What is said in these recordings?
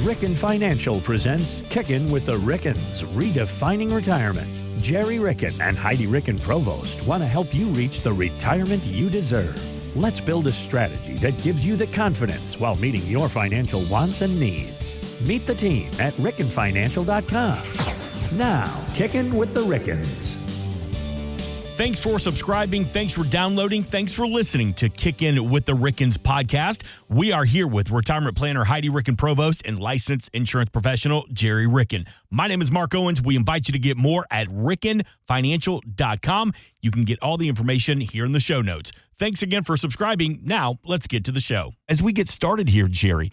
Ricken Financial presents Kickin with the Rickens, redefining retirement. Gerry Ricken and Heidi Ricken Provost want to help you reach the retirement you deserve. Let's build a strategy that gives you the confidence while meeting your financial wants and needs. Meet the team at rickenfinancial.com. Now, Kickin with the Rickens. Thanks for subscribing. Thanks for downloading. Thanks for listening to Kickin with the Rickens podcast. We are here with retirement planner Heidi Ricken Provost and licensed insurance professional Gerry Ricken. My name is Mark Owens. We invite you to get more at rickenfinancial.com. You can get all the information here in the show notes. Thanks again for subscribing. Now, let's get to the show. As we get started here, Gerry,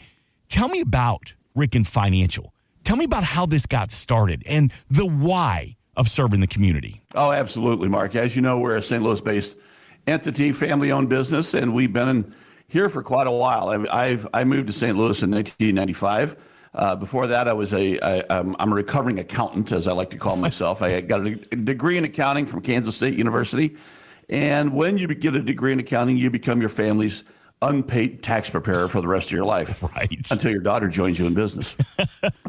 tell me about Ricken Financial. Tell me about how this got started and the why of serving the community. Oh, absolutely, Mark. As you know, we're a St. Louis-based entity, family-owned business, and we've been here for quite a while. I moved to St. Louis in 1995. Before that, I'm a recovering accountant, as I like to call myself. I got a degree in accounting from Kansas State University, and when you get a degree in accounting, you become your family's unpaid tax preparer for the rest of your life, right? Until your daughter joins you in business.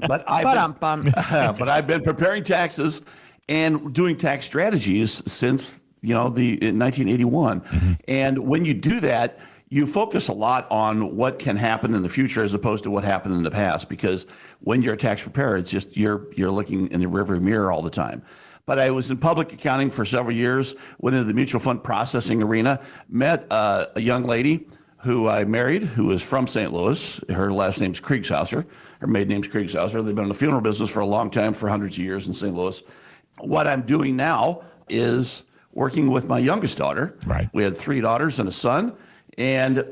But I've been preparing taxes and doing tax strategies since, in 1981. Mm-hmm. And when you do that, you focus a lot on what can happen in the future as opposed to what happened in the past. Because when you're a tax preparer, it's just you're looking in the rearview mirror all the time. But I was in public accounting for several years, went into the mutual fund processing arena, met a young lady who I married, who is from St. Louis. Her last name's Kriegshauser. Her maiden name's Kriegshauser. They've been in the funeral business for a long time, for hundreds of years in St. Louis. What I'm doing now is working with my youngest daughter. Right. We had 3 daughters and a son. And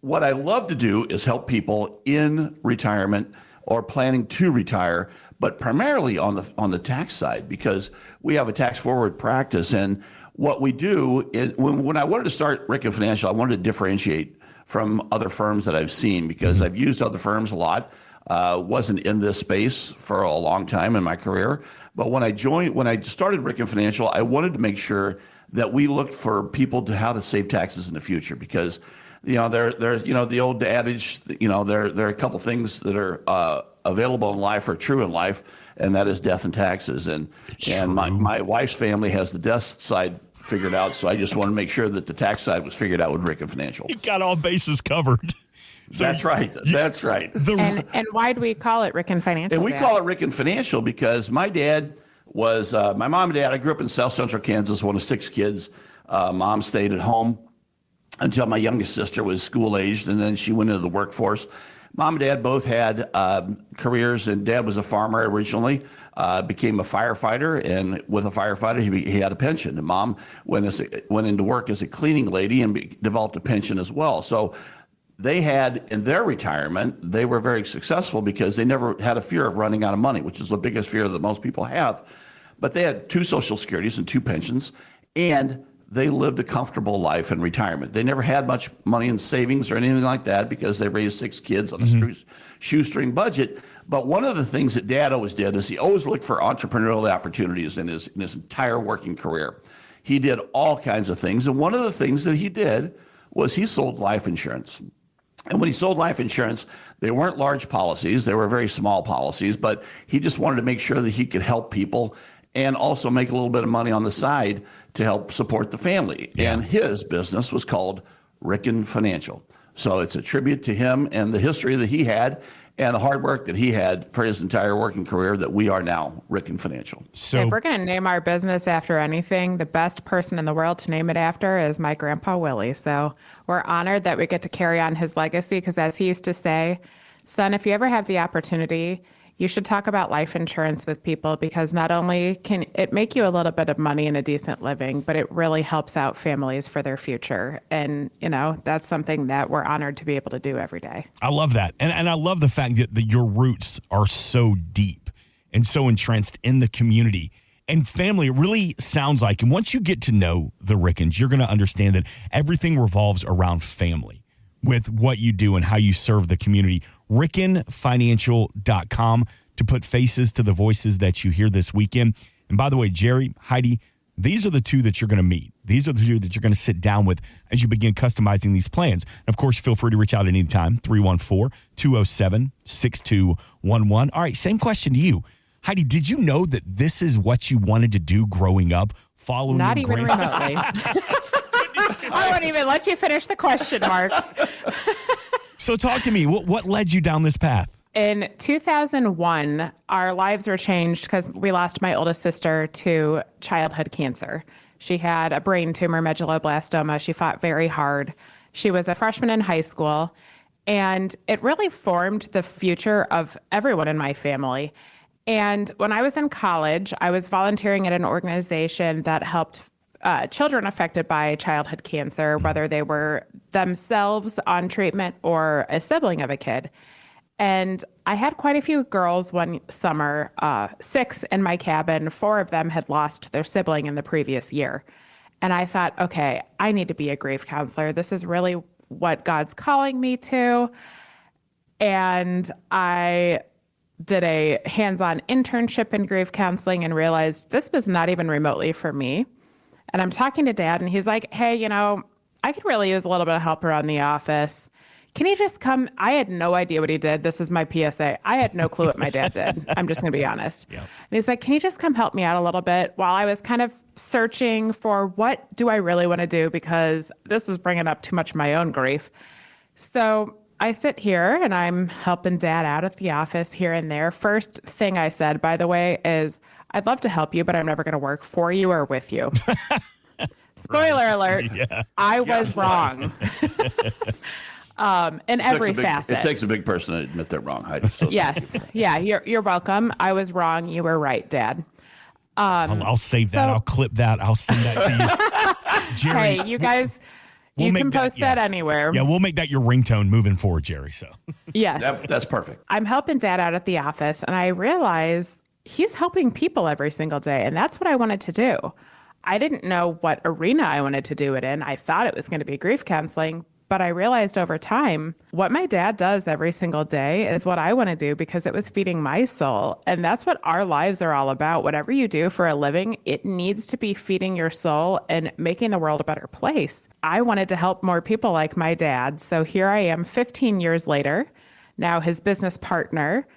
what I love to do is help people in retirement or planning to retire, but primarily on the tax side, because we have a tax forward practice. And what we do is when I wanted to start Ricken Financial, I wanted to differentiate from other firms that I've seen, because I've used other firms a lot. Wasn't in this space for a long time in my career. But when I started Ricken Financial, I wanted to make sure that we looked for people to how to save taxes in the future, because, there's the old adage, there are a couple things that are available in life or true in life, and that is death and taxes. And my wife's family has the death side figured out, so I just want to make sure that the tax side was figured out with Ricken Financial. You got all bases covered. So that's right. That's right. And why do we call it Ricken Financial? And we call it Ricken Financial because my dad was, my mom and dad, I grew up in South Central Kansas, one of 6 kids. Mom stayed at home until my youngest sister was school aged, and then she went into the workforce. Mom and dad both had careers, and dad was a farmer originally, became a firefighter, and with a firefighter, he had a pension. And mom went into work as a cleaning lady and developed a pension as well. So they had, in their retirement, they were very successful because they never had a fear of running out of money, which is the biggest fear that most people have. But they had 2 Social Securities and 2 pensions, and they lived a comfortable life in retirement. They never had much money in savings or anything like that because they raised 6 kids on a shoestring budget. But one of the things that Dad always did is he always looked for entrepreneurial opportunities in his entire working career. He did all kinds of things, and one of the things that he did was he sold life insurance. And when he sold life insurance, they weren't large policies. They were very small policies, but he just wanted to make sure that he could help people and also make a little bit of money on the side to help support the family. Yeah. And his business was called Ricken Financial. So it's a tribute to him and the history that he had and the hard work that he had for his entire working career that we are now Ricken Financial. So if we're going to name our business after anything, the best person in the world to name it after is my grandpa Willie. So we're honored that we get to carry on his legacy because, as he used to say, son, if you ever have the opportunity, you should talk about life insurance with people, because not only can it make you a little bit of money and a decent living, but it really helps out families for their future. And, that's something that we're honored to be able to do every day. I love that. And I love the fact that your roots are so deep and so entrenched in the community and family. It really sounds like, and once you get to know the Rickens, you're going to understand that everything revolves around family with what you do and how you serve the community. rickenfinancial.com to put faces to the voices that you hear this weekend. And by the way, Gerry, Heidi, these are the 2 that you're going to meet these are the two that you're going to sit down with as you begin customizing these plans. And of course, feel free to reach out at any time, 314-207-6211. All right, same question to you. Heidi, did you know that this is what you wanted to do growing up? Following Not your even remotely. I won't even let you finish the question, Mark. So talk to me. What led you down this path? In 2001, our lives were changed because we lost my oldest sister to childhood cancer. She had a brain tumor, medulloblastoma. She fought very hard. She was a freshman in high school, and it really formed the future of everyone in my family. And when I was in college, I was volunteering at an organization that helped children affected by childhood cancer, whether they were themselves on treatment or a sibling of a kid. And I had quite a few girls one summer, 6 in my cabin. 4 of them had lost their sibling in the previous year. And I thought, okay, I need to be a grief counselor. This is really what God's calling me to. And I did a hands-on internship in grief counseling and realized this was not even remotely for me. And I'm talking to Dad, and he's like, hey, I could really use a little bit of help around the office. Can you just come? I had no idea what he did. This is my PSA. I had no clue what my dad did. I'm just going to be honest. Yeah. And he's like, can you just come help me out a little bit while I was kind of searching for what do I really want to do, because this is bringing up too much of my own grief. So I sit here and I'm helping Dad out at the office here and there. First thing I said, by the way, is I'd love to help you, but I'm never going to work for you or with you. Spoiler alert. Yeah. I was wrong. In every facet. It takes a big person to admit they're wrong, Heidi. So yes. Yeah, you're welcome. I was wrong. You were right, Dad. I'll save that. I'll clip that. I'll send that to you. Gerry, hey, you guys, you can post that anywhere. Yeah, we'll make that your ringtone moving forward, Gerry. So yes. That's perfect. I'm helping Dad out at the office, and I realize he's helping people every single day, and that's what I wanted to do. I didn't know what arena I wanted to do it in. I thought it was going to be grief counseling, but I realized over time what my dad does every single day is what I want to do, because it was feeding my soul. And that's what our lives are all about. Whatever you do for a living, it needs to be feeding your soul and making the world a better place. I wanted to help more people like my dad. So here I am 15 years later, now his business partner,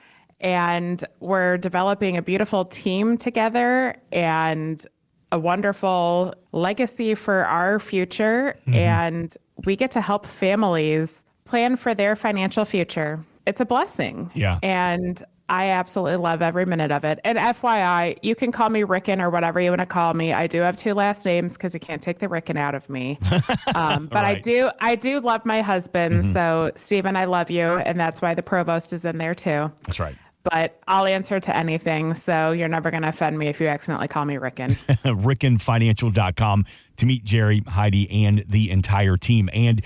and we're developing a beautiful team together and a wonderful legacy for our future. Mm-hmm. And we get to help families plan for their financial future. It's a blessing. Yeah. And I absolutely love every minute of it. And FYI, you can call me Ricken or whatever you want to call me. I do have 2 last names because you can't take the Ricken out of me. But right. I do love my husband. Mm-hmm. So Stephen, I love you. And that's why the provost is in there too. That's right. But I'll answer to anything. So you're never going to offend me if you accidentally call me Ricken. RickenFinancial.com to meet Gerry, Heidi, and the entire team. And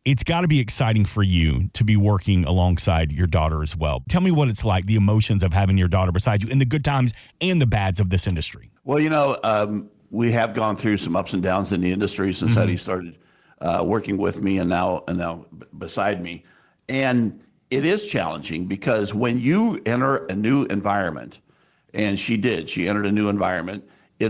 it's got to be exciting for you to be working alongside your daughter as well. Tell me what it's like, the emotions of having your daughter beside you in the good times and the bads of this industry. Well, we have gone through some ups and downs in the industry since Heidi started working with me and now beside me. And it is challenging because when you enter a new environment, and she entered a new environment, we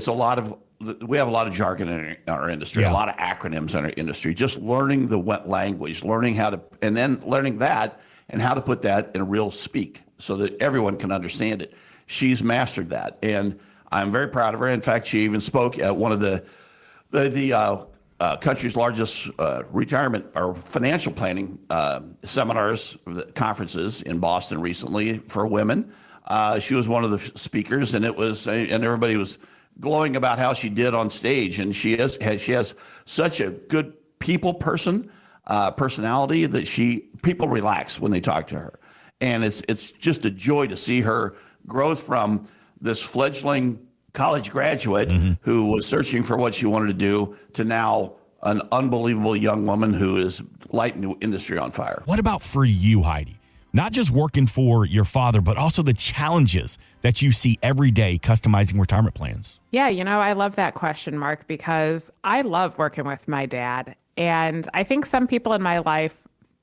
have a lot of jargon in our industry, a lot of acronyms in our industry, just learning the language, learning how to, and then learning that and how to put that in real speak so that everyone can understand it. She's mastered that. And I'm very proud of her. In fact, she even spoke at one of the country's largest retirement or financial planning seminars, conferences in Boston recently for women. She was one of the speakers, and everybody was glowing about how she did on stage. And she has such a good people personality that people relax when they talk to her, and it's just a joy to see her growth from this fledgling college graduate who was searching for what she wanted to do to now an unbelievable young woman who is lighting the industry on fire. What about for you, Heidi? Not just working for your father, but also the challenges that you see every day customizing retirement plans. Yeah, I love that question, Mark, because I love working with my dad. And I think some people in my life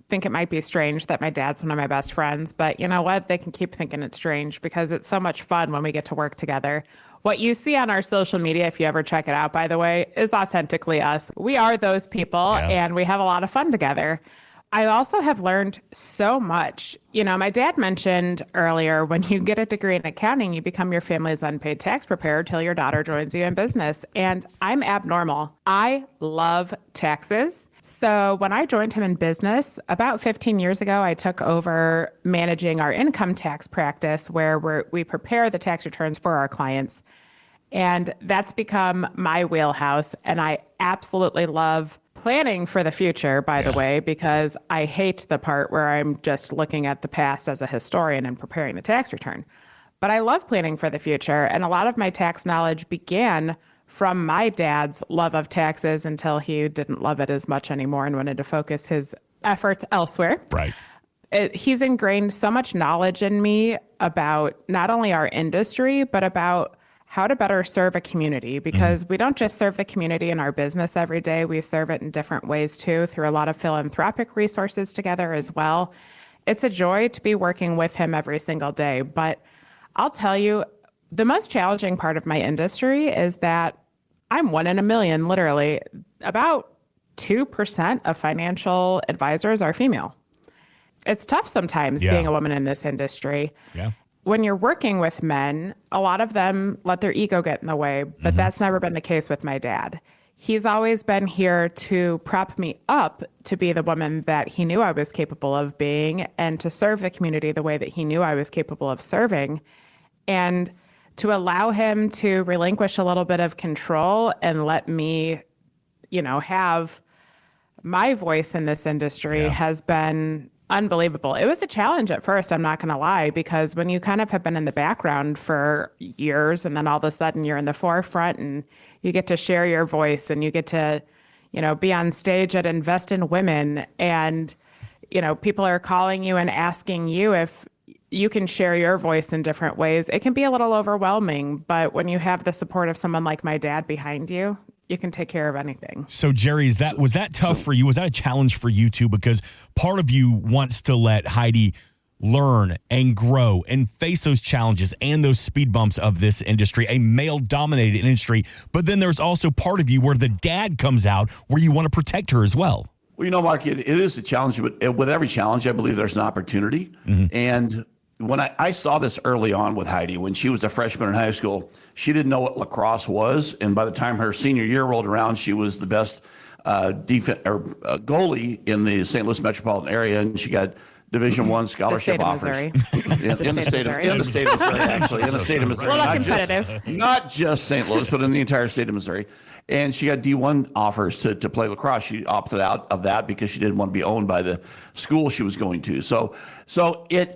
think it might be strange that my dad's one of my best friends, but you know what? They can keep thinking it's strange because it's so much fun when we get to work together. What you see on our social media, if you ever check it out, by the way, is authentically us. We are those people, and we have a lot of fun together. I also have learned so much. You know, my dad mentioned earlier, when you get a degree in accounting, you become your family's unpaid tax preparer till your daughter joins you in business. And I'm abnormal. I love taxes. So when I joined him in business about 15 years ago, I took over managing our income tax practice where we prepare the tax returns for our clients. And that's become my wheelhouse. And I absolutely love planning for the future, by the way, because I hate the part where I'm just looking at the past as a historian and preparing the tax return. But I love planning for the future. And a lot of my tax knowledge began from my dad's love of taxes until he didn't love it as much anymore and wanted to focus his efforts elsewhere. Right. He's ingrained so much knowledge in me about not only our industry, but about how to better serve a community, because we don't just serve the community in our business every day. We serve it in different ways too, through a lot of philanthropic resources together as well. It's a joy to be working with him every single day. But I'll tell you, the most challenging part of my industry is that I'm 1 in a million, literally. About 2% of financial advisors are female. It's tough sometimes being a woman in this industry. Yeah. When you're working with men, a lot of them let their ego get in the way, but that's never been the case with my dad. He's always been here to prop me up to be the woman that he knew I was capable of being and to serve the community the way that he knew I was capable of serving. And to allow him to relinquish a little bit of control and let me, you know, have my voice in this industry has been unbelievable. It was a challenge at first, I'm not going to lie, because when you kind of have been in the background for years and then all of a sudden you're in the forefront and you get to share your voice and you get to, you know, be on stage at Invest in Women and, you know, people are calling you and asking you if you can share your voice in different ways. It can be a little overwhelming, but when you have the support of someone like my dad behind you, you can take care of anything. So, Gerry, was that tough for you? Was that a challenge for you too? Because part of you wants to let Heidi learn and grow and face those challenges and those speed bumps of this industry, a male-dominated industry. But then there's also part of you where the dad comes out where you want to protect her as well. Well, you know, Mark, it is a challenge, but with every challenge, I believe there's an opportunity. And when I saw this early on with Heidi, when she was a freshman in high school, she didn't know what lacrosse was. And by the time her senior year rolled around, she was the best goalie in the St. Louis metropolitan area. And she got Division I scholarship offers. In the state of Missouri, actually. In the state of Missouri. Well, competitive. Not just St. Louis, but in the entire state of Missouri. And she got D1 offers to play lacrosse. She opted out of that because she didn't want to be owned by the school she was going to. So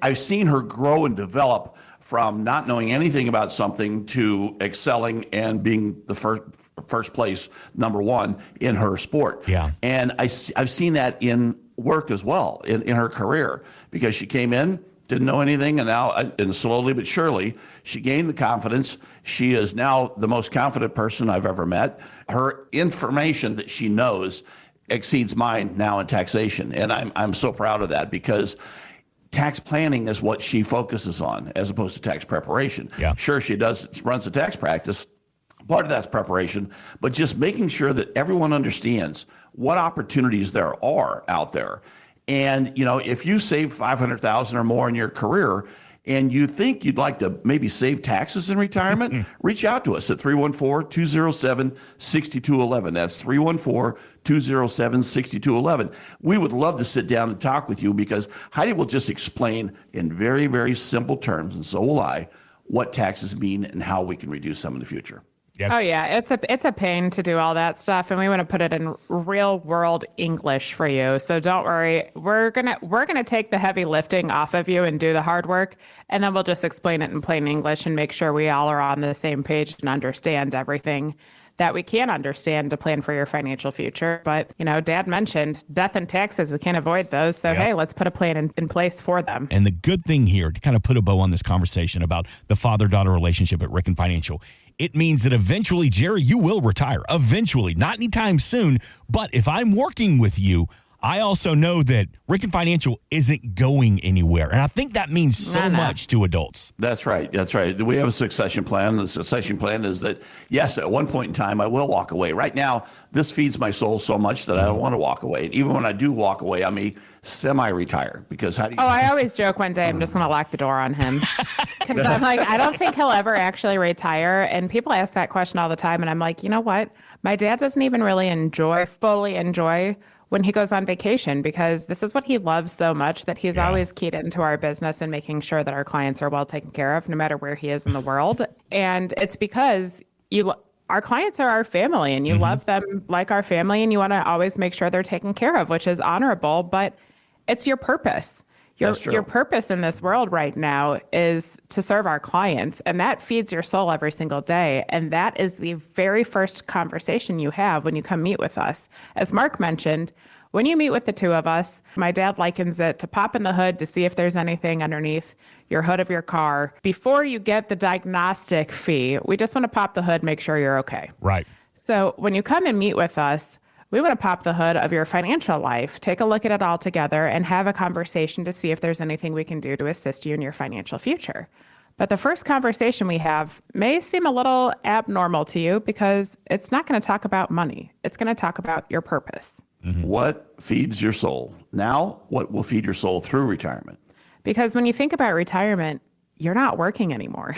I've seen her grow and develop from not knowing anything about something to excelling and being the first place number one in her sport. Yeah. And I've seen that in work as well in her career, because she came in, didn't know anything, and now, and slowly but surely, she gained the confidence. She is now the most confident person I've ever met. Her information that she knows exceeds mine now in taxation, and I'm so proud of that, because tax planning is what she focuses on as opposed to tax preparation. Yeah. Sure, she runs a tax practice. Part of that's preparation, but just making sure that everyone understands what opportunities there are out there. And, you know, if you save $500,000 or more in your career and you think you'd like to maybe save taxes in retirement, reach out to us at 314-207-6211. That's 314-207-6211. We would love to sit down and talk with you, because Heidi will just explain in very, very simple terms, and so will I, what taxes mean and how we can reduce them in the future. Oh yeah, it's a pain to do all that stuff, and we want to put it in real world English for you. So don't worry, we're gonna take the heavy lifting off of you and do the hard work, and then we'll just explain it in plain English and make sure we all are on the same page and understand everything that we can understand to plan for your financial future. But, you know, Dad mentioned death and taxes. We can't avoid those. So, hey, let's put a plan in place for them. And the good thing here, to kind of put a bow on this conversation about the father-daughter relationship at Rickens Financial, it means that eventually, Gerry, you will retire. Eventually, not anytime soon. But if I'm working with you, I also know that Ricken Financial isn't going anywhere. And I think that means so much to adults. That's right. That's right. We have a succession plan. The succession plan is that, yes, at one point in time, I will walk away. Right now, this feeds my soul so much that I don't want to walk away. And even when I do walk away, I may semi-retire because how do you... Oh, I always joke one day I'm just going to lock the door on him. Because I'm like, I don't think he'll ever actually retire. And people ask that question all the time. And I'm like, you know what? My dad doesn't even really fully enjoy when he goes on vacation, because this is what he loves so much that he's always keyed into our business and making sure that our clients are well taken care of no matter where he is in the world. And it's because our clients are our family and you love them like our family and you want to always make sure they're taken care of, which is honorable, but it's your purpose. Your purpose in this world right now is to serve our clients, and that feeds your soul every single day. And that is the very first conversation you have when you come meet with us. As Mark mentioned, when you meet with the two of us, my dad likens it to popping the hood to see if there's anything underneath your hood of your car. Before you get the diagnostic fee, we just want to pop the hood, make sure you're okay. Right. So when you come and meet with us, we want to pop the hood of your financial life, take a look at it all together, and have a conversation to see if there's anything we can do to assist you in your financial future. But the first conversation we have may seem a little abnormal to you because it's not going to talk about money. It's going to talk about your purpose. What feeds your soul? Now, what will feed your soul through retirement? Because when you think about retirement, you're not working anymore.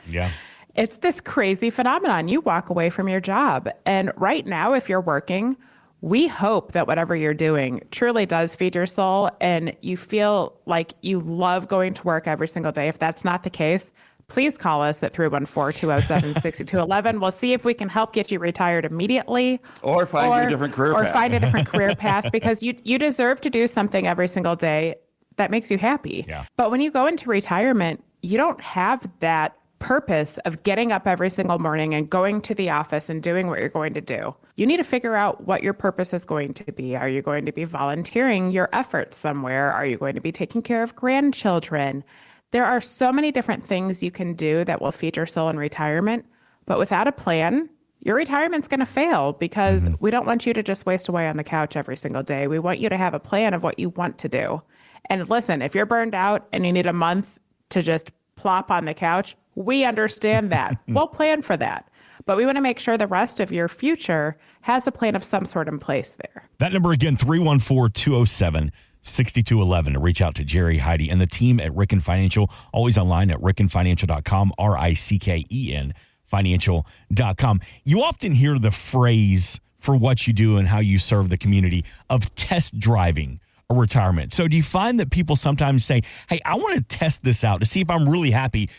Yeah. It's this crazy phenomenon. You walk away from your job. And right now, if you're working, we hope that whatever you're doing truly does feed your soul and you feel like you love going to work every single day. If that's not the case, please call us at 314-207-6211. We'll see if we can help get you retired immediately. Or find you a different career path. Or find a different career path, because you deserve to do something every single day that makes you happy. Yeah. But when you go into retirement, you don't have that purpose of getting up every single morning and going to the office and doing what you're going to do. You need to figure out what your purpose is going to be. Are you going to be volunteering your efforts somewhere? Are you going to be taking care of grandchildren? There are so many different things you can do that will feed your soul in retirement, but without a plan, your retirement's going to fail, because we don't want you to just waste away on the couch every single day. We want you to have a plan of what you want to do. And listen, if you're burned out and you need a month to just plop on the couch, we understand that. We'll plan for that. But we want to make sure the rest of your future has a plan of some sort in place there. That number again, 314-207-6211 to reach out to Gerry, Heidi, and the team at Ricken Financial. Always online at rickenfinancial.com, RICKEN financial.com. You often hear the phrase for what you do and how you serve the community of test driving a retirement. So do you find that people sometimes say, hey, I want to test this out to see if I'm really happy,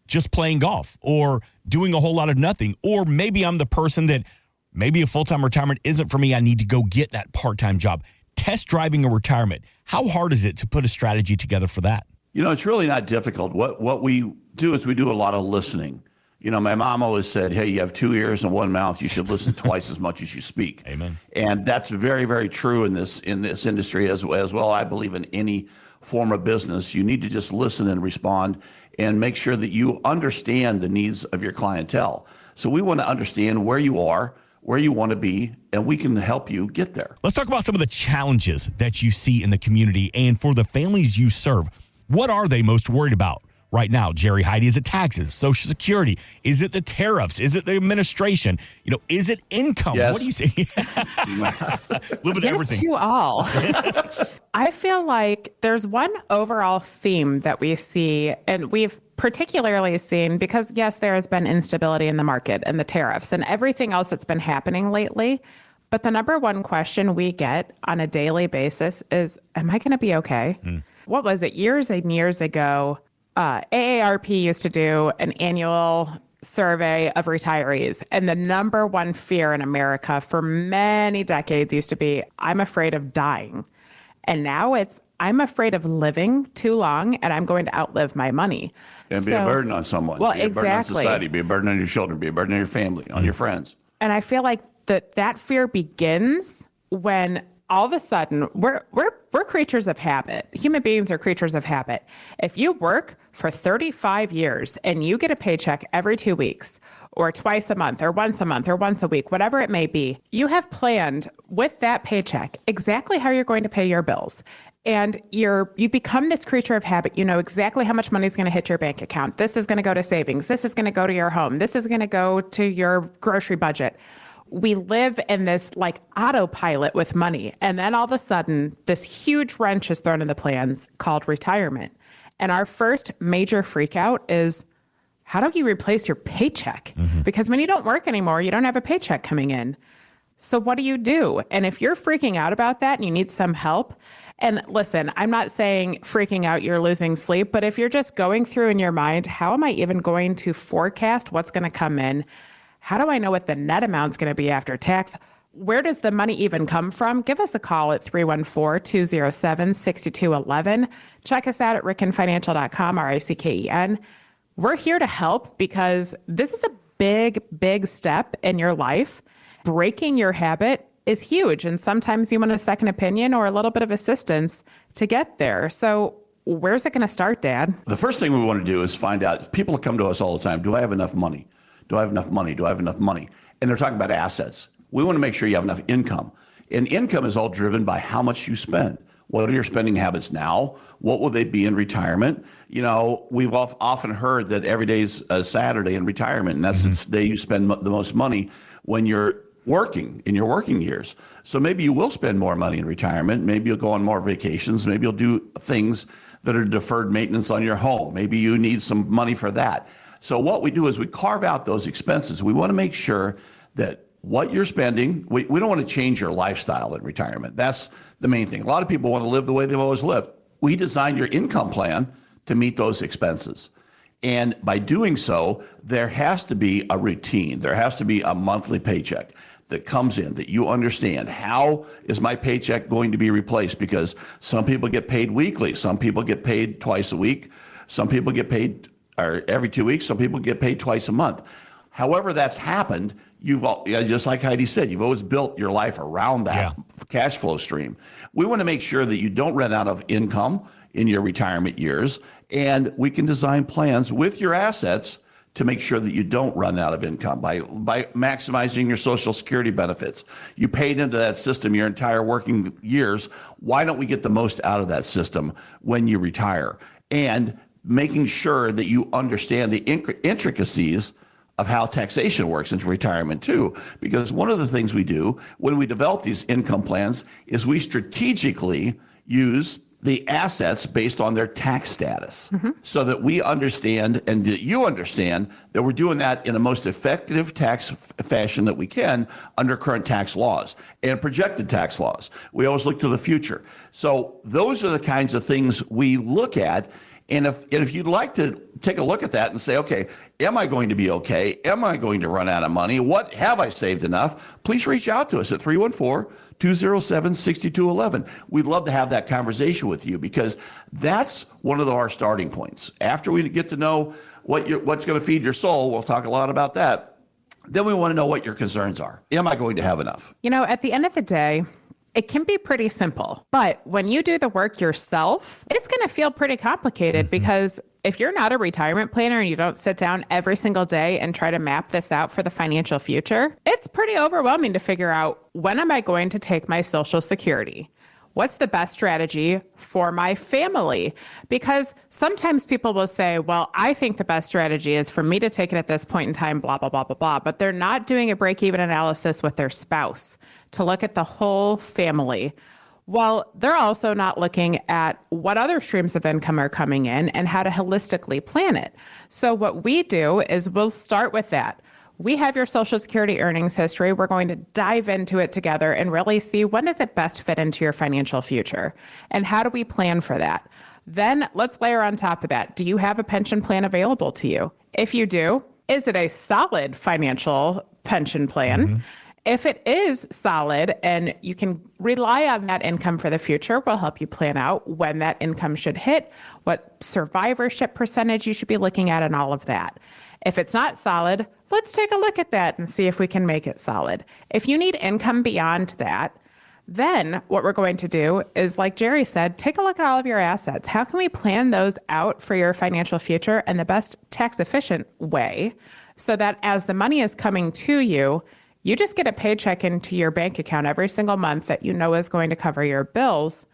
just playing golf or doing a whole lot of nothing, or maybe I'm the person that maybe a full-time retirement isn't for me. I need to go get that part-time job. Test driving a retirement. How hard is it to put a strategy together for that? It's really not difficult. What we do is we do a lot of listening. My mom always said, hey, you have 2 ears and 1 mouth. You should listen twice as much as you speak. Amen. And that's very, very true in this industry as well. I believe in any form of business. You need to just listen and respond and make sure that you understand the needs of your clientele. So we want to understand where you are, where you want to be, and we can help you get there. Let's talk about some of the challenges that you see in the community and for the families you serve. What are they most worried about right now, Gerry, Heidi? Is it taxes, Social Security? Is it the tariffs? Is it the administration? Is it income? Yes. What do you say? A little bit of everything. Yes, you all. I feel like there's one overall theme that we see, and we've particularly seen because, yes, there has been instability in the market and the tariffs and everything else that's been happening lately. But the number one question we get on a daily basis is, am I going to be okay? What was it? Years and years ago, AARP used to do an annual survey of retirees. And the number one fear in America for many decades used to be, I'm afraid of dying. And now it's, I'm afraid of living too long and I'm going to outlive my money. And be a burden on someone. Well, be a burden on society. Be a burden on your children. Be a burden on your family, on your friends. And I feel like that fear begins when all of a sudden, we're creatures of habit. Human beings are creatures of habit. If you work for 35 years and you get a paycheck every 2 weeks or twice a month or once a week, whatever it may be, you have planned with that paycheck exactly how you're going to pay your bills. And you become this creature of habit. You know exactly how much money is going to hit your bank account. This is going to go to savings. This is going to go to your home. This is going to go to your grocery budget. We live in this like autopilot with money. And then all of a sudden, this huge wrench is thrown in the plans called retirement. And our first major freak out is, how do you replace your paycheck? Because when you don't work anymore, you don't have a paycheck coming in. So what do you do? And if you're freaking out about that and you need some help, and listen, I'm not saying freaking out, you're losing sleep, but if you're just going through in your mind, how am I even going to forecast what's going to come in? How do I know what the net amount's going to be after tax? Where does the money even come from? Give us a call at 314-207-6211. Check us out at rickenfinancial.com, RICKEN. We're here to help because this is a big, big step in your life. Breaking your habit is huge. And sometimes you want a second opinion or a little bit of assistance to get there. So where's it going to start, Dad? The first thing we want to do is find out, people come to us all the time, do I have enough money? Do I have enough money? Do I have enough money? And they're talking about assets. We want to make sure you have enough income. And income is all driven by how much you spend. What are your spending habits now? What will they be in retirement? You know, we've often heard that every day's a Saturday in retirement, and that's the day you spend the most money when you're working in your working years. So maybe you will spend more money in retirement. Maybe you'll go on more vacations. Maybe you'll do things that are deferred maintenance on your home. Maybe you need some money for that. So what we do is we carve out those expenses. We want to make sure that what you're spending, we don't want to change your lifestyle in retirement. That's the main thing. A lot of people want to live the way they've always lived. We design your income plan to meet those expenses. And by doing so, there has to be a routine. There has to be a monthly paycheck that comes in that you understand. How is my paycheck going to be replaced? Because some people get paid weekly. Some people get paid twice a week. Some people get paid every 2 weeks. Some people get paid twice a month. However that's happened, just like Heidi said, you've always built your life around that cash flow stream. We want to make sure that you don't run out of income in your retirement years, and we can design plans with your assets to make sure that you don't run out of income by maximizing your Social Security benefits. You paid into that system your entire working years. Why don't we get the most out of that system when you retire? And making sure that you understand the intricacies of how taxation works into retirement too. Because one of the things we do when we develop these income plans is we strategically use the assets based on their tax status so that we understand and that you understand that we're doing that in the most effective tax fashion that we can under current tax laws and projected tax laws. We always look to the future. So those are the kinds of things we look at. And if you'd like to take a look at that and say, okay, am I going to be okay? Am I going to run out of money? What have I saved enough? Please reach out to us at 314-207-6211. We'd love to have that conversation with you because that's one of our starting points. After we get to know what's going to feed your soul, we'll talk a lot about that. Then we want to know what your concerns are. Am I going to have enough? You know, at the end of the day, it can be pretty simple, but when you do the work yourself, it's going to feel pretty complicated because if you're not a retirement planner and you don't sit down every single day and try to map this out for the financial future, it's pretty overwhelming to figure out, when am I going to take my Social Security? What's the best strategy for my family? Because sometimes people will say, well, I think the best strategy is for me to take it at this point in time, blah, blah, blah, blah, blah. But they're not doing a break-even analysis with their spouse to look at the whole family. Well, they're also not looking at what other streams of income are coming in and how to holistically plan it. So what we do is we'll start with that. We have your Social Security earnings history. We're going to dive into it together and really see when does it best fit into your financial future and how do we plan for that? Then let's layer on top of that. Do you have a pension plan available to you? If you do, is it a solid financial pension plan? If it is solid and you can rely on that income for the future, we'll help you plan out when that income should hit, what survivorship percentage you should be looking at, and all of that. If it's not solid, let's take a look at that and see if we can make it solid. If you need income beyond that, Then what we're going to do is, like Gerry said, take a look at all of your assets. How can we plan those out for your financial future in the best tax efficient way so that as the money is coming to you, you just get a paycheck into your bank account every single month that you know is going to cover your bills.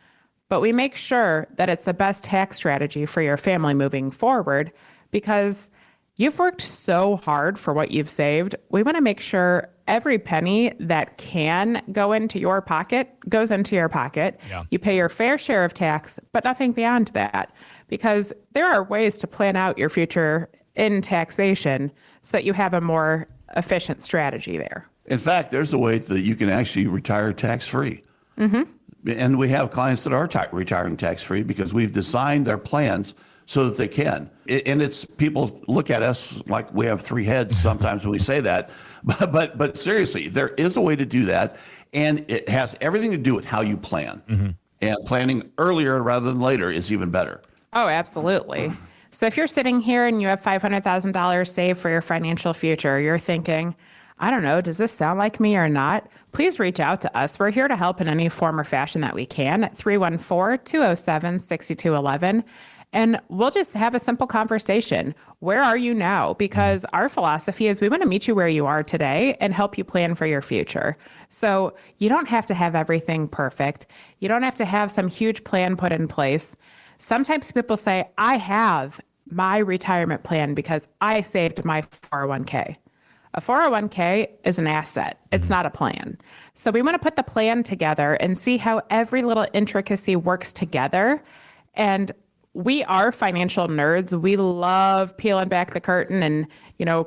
But we make sure that it's the best tax strategy for your family moving forward because you've worked so hard for what you've saved. We want to make sure every penny that can go into your pocket goes into your pocket. Yeah. You pay your fair share of tax, but nothing beyond that, because there are ways to plan out your future in taxation so that you have a more efficient strategy there. In fact, there's a way that you can actually retire tax-free. And we have clients that are retiring tax-free because we've designed their plans so that they can. And it's people look at us like we have three heads sometimes when we say that. But seriously, there is a way to do that. And it has everything to do with how you plan. And planning earlier rather than later is even better. Oh, absolutely. So if you're sitting here and you have $500,000 saved for your financial future, you're thinking, I don't know, does this sound like me or not? Please reach out to us. We're here to help in any form or fashion that we can at 314-207-6211. And we'll just have a simple conversation. Where are you now? Because our philosophy is we want to meet you where you are today and help you plan for your future. So you don't have to have everything perfect. You don't have to have some huge plan put in place. Sometimes people say, I have my retirement plan because I saved my 401k. A 401k is an asset. It's not a plan. So we want to put the plan together and see how every little intricacy works together. And we are financial nerds. We love peeling back the curtain and,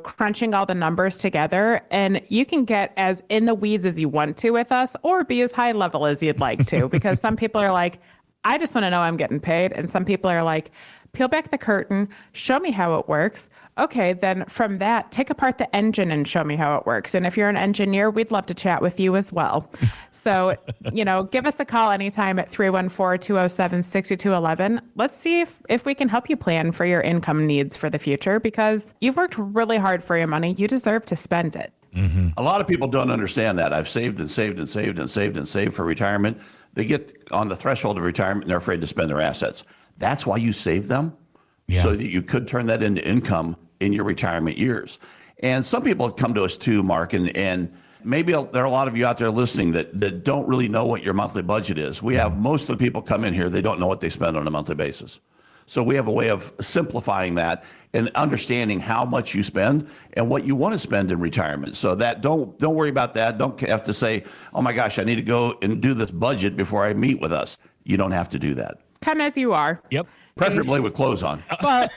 crunching all the numbers together. And you can get as in the weeds as you want to with us or be as high level as you'd like to, because some people are like, I just want to know I'm getting paid. And some people are like, peel back the curtain, show me how it works. Okay, then from that, take apart the engine and show me how it works. And if you're an engineer, we'd love to chat with you as well. So, give us a call anytime at 314-207-6211. Let's see if we can help you plan for your income needs for the future, because you've worked really hard for your money. You deserve to spend it. A lot of people don't understand that. I've saved and saved and saved and saved and saved for retirement. They get on the threshold of retirement and they're afraid to spend their assets. That's why you save them, so that you could turn that into income in your retirement years. And some people come to us too, Mark, and maybe there are a lot of you out there listening that don't really know what your monthly budget is. We have most of the people come in here, they don't know what they spend on a monthly basis. So we have a way of simplifying that and understanding how much you spend and what you want to spend in retirement. So that don't worry about that. Don't have to say, oh my gosh, I need to go and do this budget before I meet with us. You don't have to do that. Come as you are. Yep. Preferably with clothes on. Well,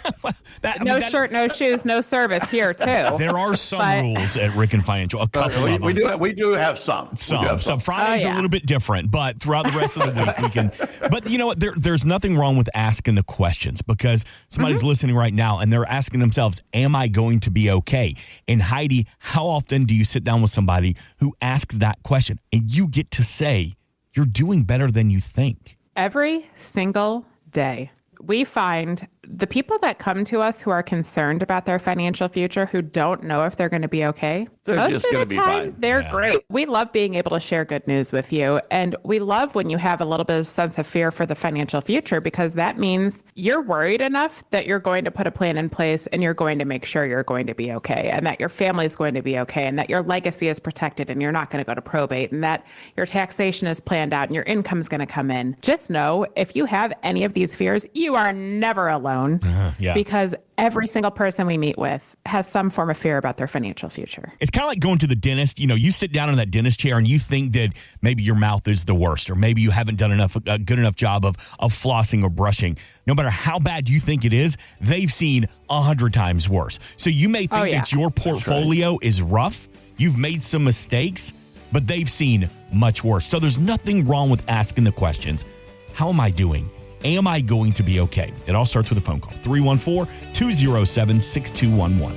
no shirt, no shoes, no service here too. There are some rules at Ricken Financial. A couple of them. We do have some. Some Fridays are a little bit different, but throughout the rest of the week we can. But you know what? There's nothing wrong with asking the questions, because somebody's listening right now and they're asking themselves, "Am I going to be okay?" And Heidi, how often do you sit down with somebody who asks that question and you get to say, "You're doing better than you think"? Every single day. We find the people that come to us who are concerned about their financial future, who don't know if they're going to be okay, They're just going to be fine. They're great. We love being able to share good news with you. And we love when you have a little bit of sense of fear for the financial future, because that means you're worried enough that you're going to put a plan in place and you're going to make sure you're going to be okay, and that your family is going to be okay, and that your legacy is protected and you're not going to go to probate, and that your taxation is planned out and your income is going to come in. Just know, if you have any of these fears, you are never alone. Because every single person we meet with has some form of fear about their financial future. It's kind of like going to the dentist. You sit down in that dentist chair and you think that maybe your mouth is the worst, or maybe you haven't done a good enough job of flossing or brushing. No matter how bad you think it is, they've seen 100 times worse. So you may think that your portfolio is rough. You've made some mistakes, but they've seen much worse. So there's nothing wrong with asking the questions. How am I doing? Am I going to be okay? It all starts with a phone call. 314-207-6211.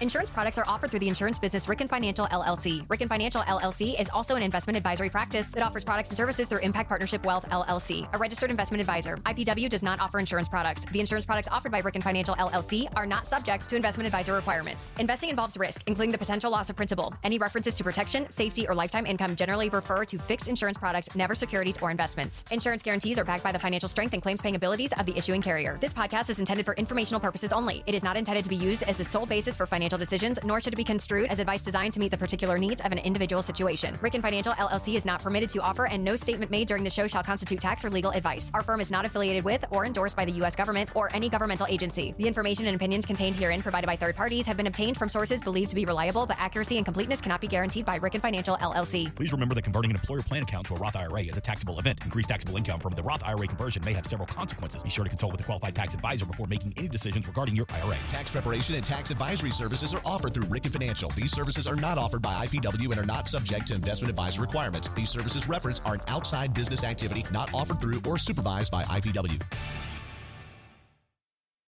Insurance products are offered through the insurance business Rickens Financial LLC. Rickens Financial LLC is also an investment advisory practice that offers products and services through Impact Partnership Wealth LLC, a registered investment advisor. IPW does not offer insurance products. The insurance products offered by Rickens Financial LLC are not subject to investment advisor requirements. Investing involves risk, including the potential loss of principal. Any references to protection, safety, or lifetime income generally refer to fixed insurance products, never securities or investments. Insurance guarantees are backed by the financial strength and claims paying abilities of the issuing carrier. This podcast is intended for informational purposes only. It is not intended to be used as the sole basis for financial decisions, nor should it be construed as advice designed to meet the particular needs of an individual situation. Rickens Financial LLC is not permitted to offer, and no statement made during the show shall constitute tax or legal advice. Our firm is not affiliated with or endorsed by the U.S. government or any governmental agency. The information and opinions contained herein provided by third parties have been obtained from sources believed to be reliable, but accuracy and completeness cannot be guaranteed by Rickens Financial LLC. Please remember that converting an employer plan account to a Roth IRA is a taxable event. Increased taxable income from the Roth IRA conversion may have several consequences. Be sure to consult with a qualified tax advisor before making any decisions regarding your IRA. Tax preparation and tax advisory services are offered through Rickens Financial. These services are not offered by IPW and are not subject to investment advisor requirements. These services referenced are an outside business activity not offered through or supervised by IPW.